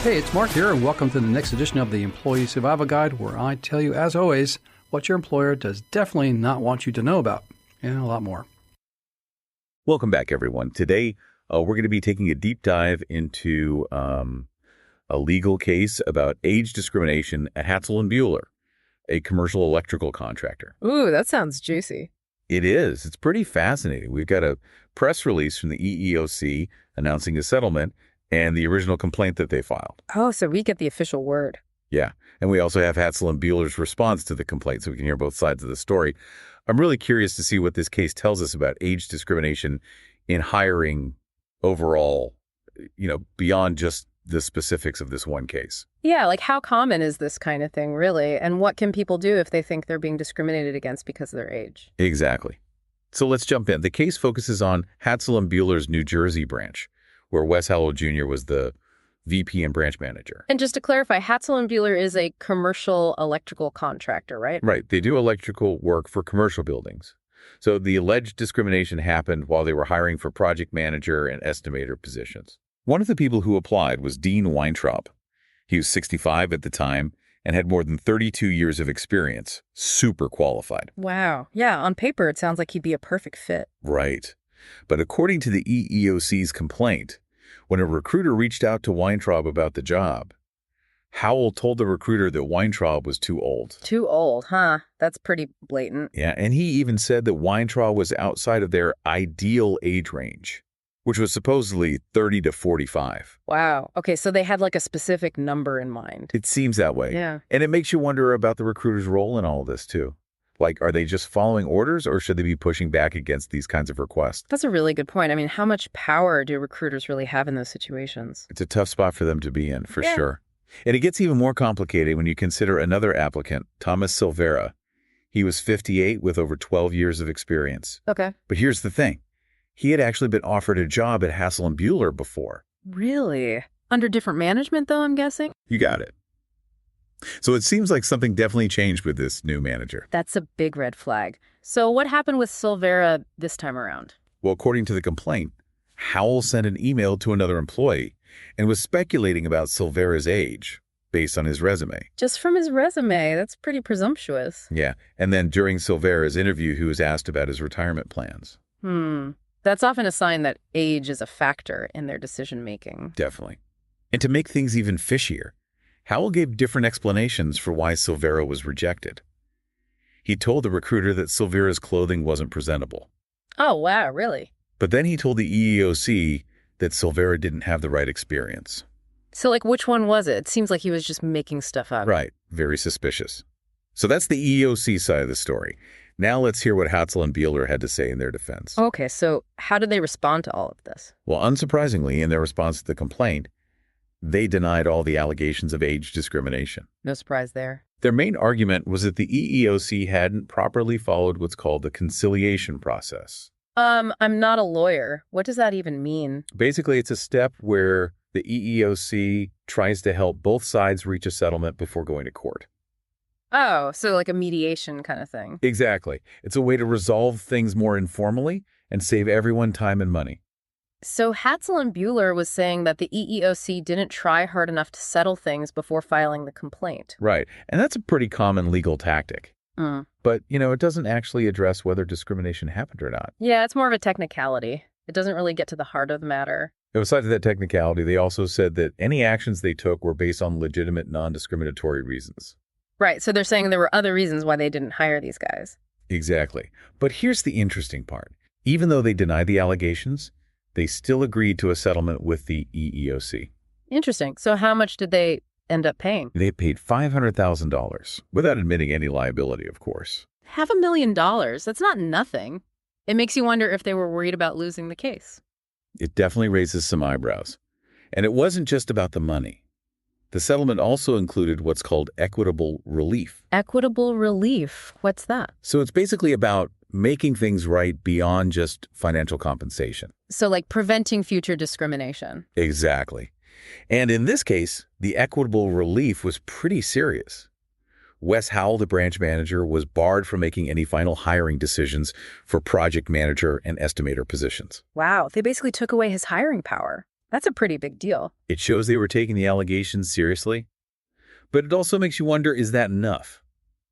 Hey, it's Mark here, and welcome to the next edition of the Employee Survival Guide, where I tell you, as always, what your employer does definitely not want you to know about, and a lot more. Welcome back, everyone. Today, we're going to be taking a deep dive into a legal case about age discrimination at Hatzell and Bueller, a commercial electrical contractor. Ooh, that sounds juicy. It is. It's pretty fascinating. We've got a press release from the EEOC announcing a settlement and the original complaint that they filed. Oh, so we get the official word. Yeah. And we also have Hatzell and Bueller's response to the complaint, so we can hear both sides of the story. I'm really curious to see what this case tells us about age discrimination in hiring overall, beyond just the specifics of this one case. Yeah, like how common is this kind of thing, really? And what can people do if they think they're being discriminated against because of their age? Exactly. So let's jump in. The case focuses on Hatzell and Bueller's New Jersey branch, where Wes Howell Jr. was the VP and branch manager. And just to clarify, Hatzell and Bueller is a commercial electrical contractor, right? Right. They do electrical work for commercial buildings. So the alleged discrimination happened while they were hiring for project manager and estimator positions. One of the people who applied was Dean Weintraub. He was 65 at the time and had more than 32 years of experience. Super qualified. Wow. Yeah, on paper, it sounds like he'd be a perfect fit. Right. But according to the EEOC's complaint, when a recruiter reached out to Weintraub about the job, Howell told the recruiter that Weintraub was too old. Too old, huh? That's pretty blatant. Yeah, and he even said that Weintraub was outside of their ideal age range, which was supposedly 30 to 45. Wow. Okay, so they had like a specific number in mind. It seems that way. Yeah. And it makes you wonder about the recruiter's role in all of this, too. Like, are they just following orders, or should they be pushing back against these kinds of requests? That's a really good point. I mean, how much power do recruiters really have in those situations? It's a tough spot for them to be in, for sure. And it gets even more complicated when you consider another applicant, Thomas Silvera. He was 58 with over 12 years of experience. Okay. But here's the thing. He had actually been offered a job at Hatzell and Bueller before. Really? Under different management, though, I'm guessing? You got it. So it seems like something definitely changed with this new manager. That's a big red flag. So what happened with Silvera this time around? Well, according to the complaint, Howell sent an email to another employee and was speculating about Silvera's age based on his resume. Just from his resume? That's pretty presumptuous. Yeah. And then during Silvera's interview, he was asked about his retirement plans. That's often a sign that age is a factor in their decision-making. Definitely. And to make things even fishier, Howell gave different explanations for why Silvera was rejected. He told the recruiter that Silvera's clothing wasn't presentable. Oh, wow, really? But then he told the EEOC that Silvera didn't have the right experience. So, which one was it? It seems like he was just making stuff up. Right. Very suspicious. So that's the EEOC side of the story. Now let's hear what Hatzell and Bueller had to say in their defense. Okay, so how did they respond to all of this? Well, unsurprisingly, in their response to the complaint, they denied all the allegations of age discrimination. No surprise there. Their main argument was that the EEOC hadn't properly followed what's called the conciliation process. I'm not a lawyer. What does that even mean? Basically, it's a step where the EEOC tries to help both sides reach a settlement before going to court. Oh, so like a mediation kind of thing. Exactly. It's a way to resolve things more informally and save everyone time and money. So Hatzell and Bueller was saying that the EEOC didn't try hard enough to settle things before filing the complaint. Right. And that's a pretty common legal tactic. But, it doesn't actually address whether discrimination happened or not. Yeah, it's more of a technicality. It doesn't really get to the heart of the matter. Besides that technicality, they also said that any actions they took were based on legitimate non-discriminatory reasons. Right. So they're saying there were other reasons why they didn't hire these guys. Exactly. But here's the interesting part. Even though they denied the allegations, they still agreed to a settlement with the EEOC. Interesting. So how much did they end up paying? They paid $500,000, without admitting any liability, of course. $500,000? That's not nothing. It makes you wonder if they were worried about losing the case. It definitely raises some eyebrows. And it wasn't just about the money. The settlement also included what's called equitable relief. Equitable relief? What's that? So it's basically about making things right beyond just financial compensation. So like preventing future discrimination. Exactly. And in this case, the equitable relief was pretty serious. Wes Howell, the branch manager, was barred from making any final hiring decisions for project manager and estimator positions. Wow, they basically took away his hiring power. That's a pretty big deal. It shows they were taking the allegations seriously. But it also makes you wonder, is that enough?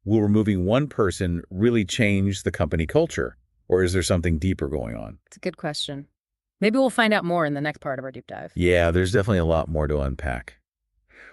Will removing one person really change the company culture? Or is there something deeper going on? It's a good question. Maybe we'll find out more in the next part of our deep dive. Yeah, there's definitely a lot more to unpack.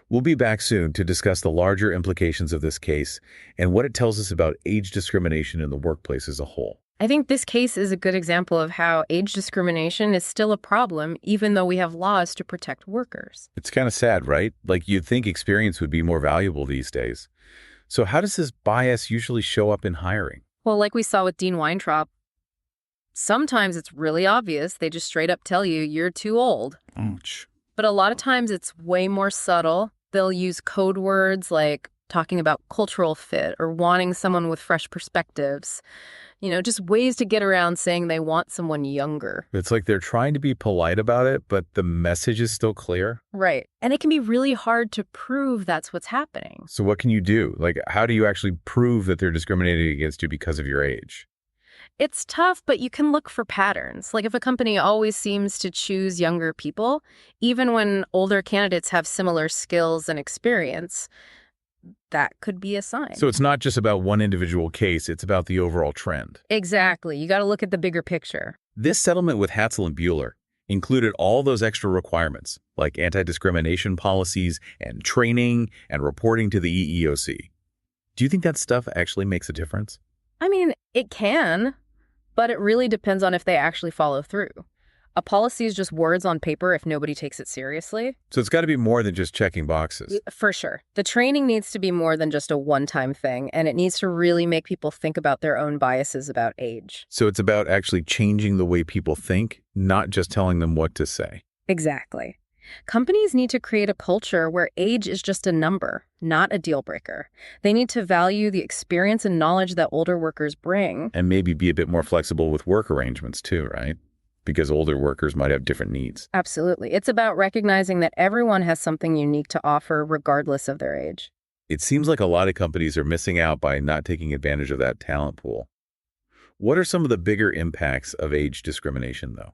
We'll be back soon to discuss the larger implications of this case and what it tells us about age discrimination in the workplace as a whole. I think this case is a good example of how age discrimination is still a problem, even though we have laws to protect workers. It's kind of sad, right? Like, you'd think experience would be more valuable these days. So how does this bias usually show up in hiring? Well, like we saw with Dean Weintraub, sometimes it's really obvious. They just straight up tell you you're too old. Ouch. But a lot of times it's way more subtle. They'll use code words like talking about cultural fit or wanting someone with fresh perspectives. Just ways to get around saying they want someone younger. It's like they're trying to be polite about it, but the message is still clear. Right. And it can be really hard to prove that's what's happening. So what can you do? Like, how do you actually prove that they're discriminating against you because of your age? It's tough, but you can look for patterns. Like if a company always seems to choose younger people, even when older candidates have similar skills and experience, that could be a sign. So it's not just about one individual case, it's about the overall trend. Exactly. You got to look at the bigger picture. This settlement with Hatzell and Bueller included all those extra requirements, like anti-discrimination policies and training and reporting to the EEOC. Do you think that stuff actually makes a difference? I mean, it can, but it really depends on if they actually follow through. A policy is just words on paper if nobody takes it seriously. So it's got to be more than just checking boxes. For sure. The training needs to be more than just a one-time thing, and it needs to really make people think about their own biases about age. So it's about actually changing the way people think, not just telling them what to say. Exactly. Companies need to create a culture where age is just a number, not a deal breaker. They need to value the experience and knowledge that older workers bring. And maybe be a bit more flexible with work arrangements too, right? Because older workers might have different needs. Absolutely. It's about recognizing that everyone has something unique to offer regardless of their age. It seems like a lot of companies are missing out by not taking advantage of that talent pool. What are some of the bigger impacts of age discrimination, though?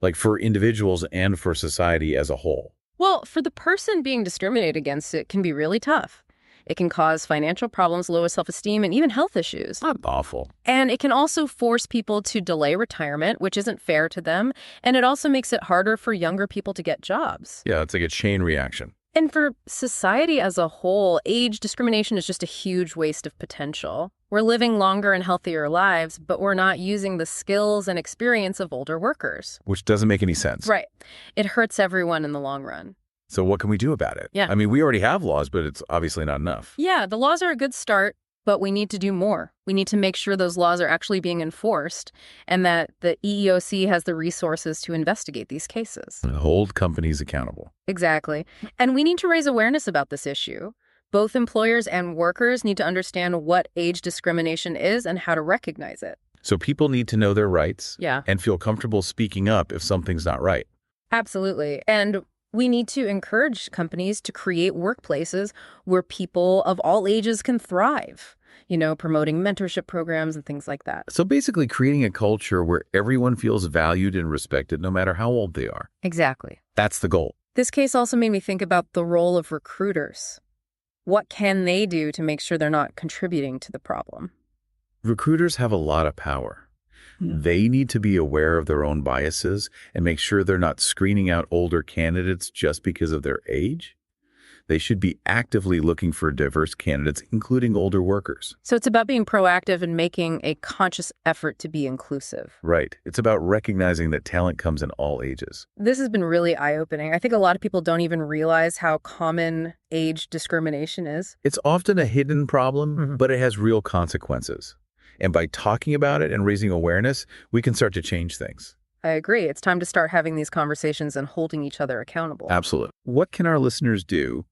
Like for individuals and for society as a whole? Well, for the person being discriminated against, it can be really tough. It can cause financial problems, low self-esteem, and even health issues. Not awful. And it can also force people to delay retirement, which isn't fair to them. And it also makes it harder for younger people to get jobs. Yeah, it's like a chain reaction. And for society as a whole, age discrimination is just a huge waste of potential. We're living longer and healthier lives, but we're not using the skills and experience of older workers. Which doesn't make any sense. Right. It hurts everyone in the long run. So what can we do about it? Yeah. I mean, we already have laws, but it's obviously not enough. Yeah, the laws are a good start, but we need to do more. We need to make sure those laws are actually being enforced and that the EEOC has the resources to investigate these cases. And hold companies accountable. Exactly. And we need to raise awareness about this issue. Both employers and workers need to understand what age discrimination is and how to recognize it. So people need to know their rights Yeah. and feel comfortable speaking up if something's not right. Absolutely. And we need to encourage companies to create workplaces where people of all ages can thrive, promoting mentorship programs and things like that. So basically creating a culture where everyone feels valued and respected no matter how old they are. Exactly. That's the goal. This case also made me think about the role of recruiters. What can they do to make sure they're not contributing to the problem? Recruiters have a lot of power. They need to be aware of their own biases and make sure they're not screening out older candidates just because of their age. They should be actively looking for diverse candidates, including older workers. So it's about being proactive and making a conscious effort to be inclusive. Right. It's about recognizing that talent comes in all ages. This has been really eye-opening. I think a lot of people don't even realize how common age discrimination is. It's often a hidden problem, but it has real consequences. And by talking about it and raising awareness, we can start to change things. I agree. It's time to start having these conversations and holding each other accountable. Absolutely. What can our listeners do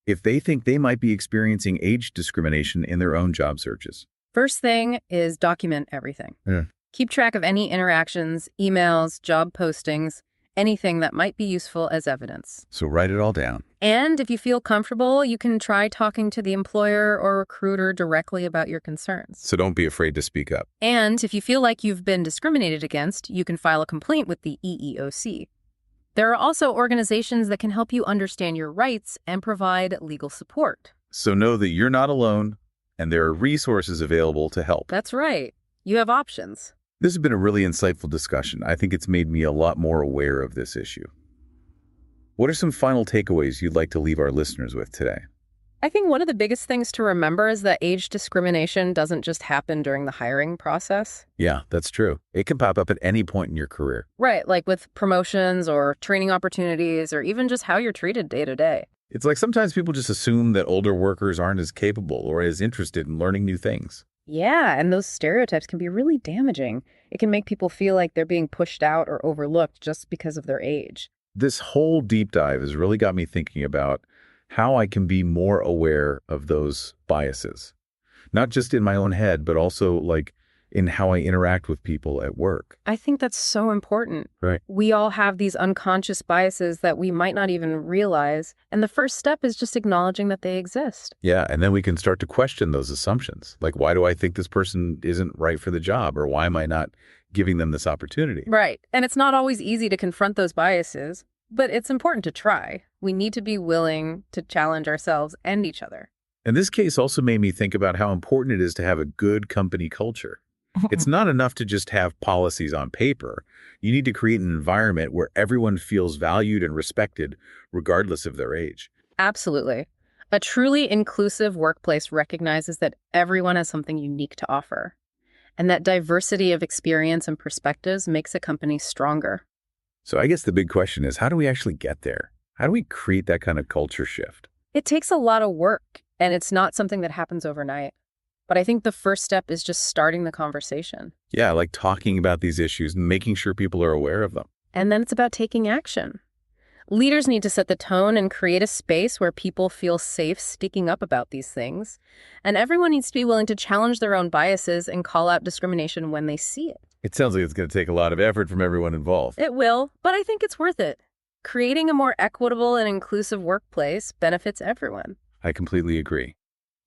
if they think they might be experiencing age discrimination in their own job searches? First thing is document everything. Yeah. Keep track of any interactions, emails, job postings, anything that might be useful as evidence. So write it all down. And if you feel comfortable, you can try talking to the employer or recruiter directly about your concerns. So don't be afraid to speak up. And if you feel like you've been discriminated against, you can file a complaint with the EEOC. There are also organizations that can help you understand your rights and provide legal support. So know that you're not alone, and there are resources available to help. That's right. You have options. This has been a really insightful discussion. I think it's made me a lot more aware of this issue. What are some final takeaways you'd like to leave our listeners with today? I think one of the biggest things to remember is that age discrimination doesn't just happen during the hiring process. Yeah, that's true. It can pop up at any point in your career. Right, like with promotions or training opportunities or even just how you're treated day to day. It's like sometimes people just assume that older workers aren't as capable or as interested in learning new things. Yeah, and those stereotypes can be really damaging. It can make people feel like they're being pushed out or overlooked just because of their age. This whole deep dive has really got me thinking about how I can be more aware of those biases, not just in my own head, but also like in how I interact with people at work. I think that's so important. Right. We all have these unconscious biases that we might not even realize, and the first step is just acknowledging that they exist. Yeah, and then we can start to question those assumptions. Like, why do I think this person isn't right for the job, or why am I not giving them this opportunity? Right. And it's not always easy to confront those biases, but it's important to try. We need to be willing to challenge ourselves and each other. And this case also made me think about how important it is to have a good company culture. It's not enough to just have policies on paper. You need to create an environment where everyone feels valued and respected, regardless of their age. Absolutely. A truly inclusive workplace recognizes that everyone has something unique to offer, and that diversity of experience and perspectives makes a company stronger. So I guess the big question is, how do we actually get there? How do we create that kind of culture shift? It takes a lot of work, and it's not something that happens overnight. But I think the first step is just starting the conversation. Yeah, like talking about these issues and making sure people are aware of them. And then it's about taking action. Leaders need to set the tone and create a space where people feel safe speaking up about these things. And everyone needs to be willing to challenge their own biases and call out discrimination when they see it. It sounds like it's going to take a lot of effort from everyone involved. It will, but I think it's worth it. Creating a more equitable and inclusive workplace benefits everyone. I completely agree.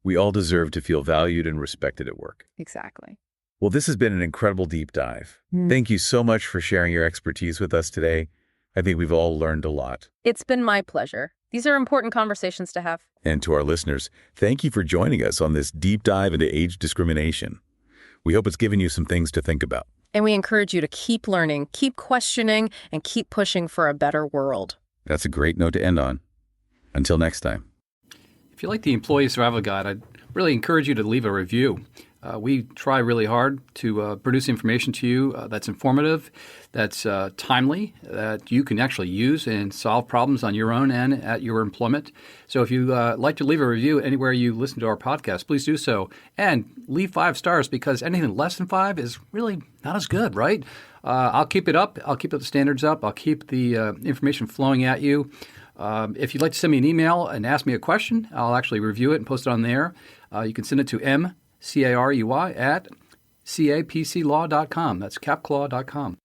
We all deserve to feel valued and respected at work. Exactly. Well, this has been an incredible deep dive. Thank you so much for sharing your expertise with us today. I think we've all learned a lot. It's been my pleasure. These are important conversations to have. And to our listeners, thank you for joining us on this deep dive into age discrimination. We hope it's given you some things to think about. And we encourage you to keep learning, keep questioning, and keep pushing for a better world. That's a great note to end on. Until next time. If you like the Employee Survival Guide, I'd really encourage you to leave a review. We try really hard to produce information to you that's informative, that's timely, that you can actually use and solve problems on your own and at your employment. So if you like to leave a review anywhere you listen to our podcast, please do so. And leave 5 stars, because anything less than 5 is really not as good, right? I'll keep it up. I'll keep the standards up. I'll keep the information flowing at you. If you'd like to send me an email and ask me a question, I'll actually review it and post it on there. You can send it to mcarey@capclaw.com. That's capclaw.com.